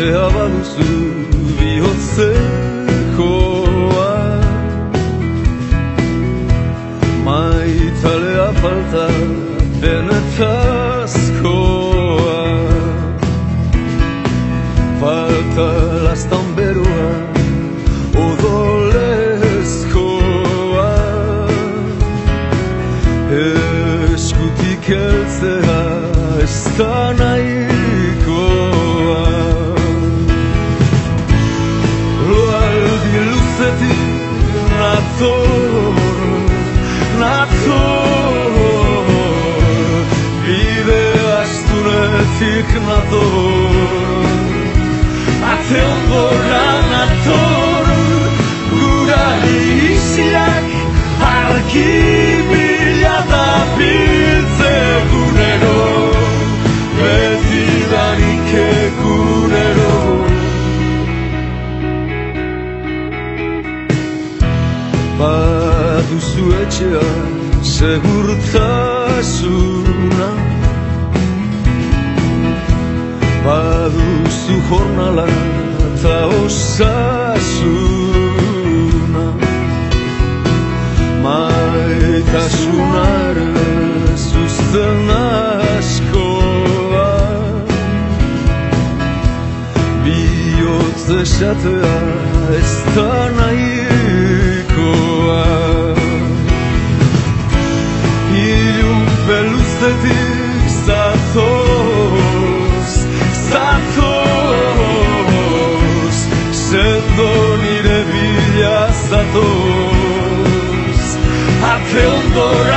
Matea baduzu bihotzekoa, maitalea falta benetazkoa, falta lastan beroa odolezkoa, eskutik heltzea ez da nahikoa. Loaldi luzetik nator, bide astunetik nator, ate ondora nator, gura isiak argi bila da biltzegunero, betidanik egunero. Baduzu etxea segurtasuna, baduzu jornala eta osasuna, maitasunaren zuzten askoa, bihotz esatea ez da nahikoa. Beluztetik zatoz, sendo nire bila zatoz, ate ondora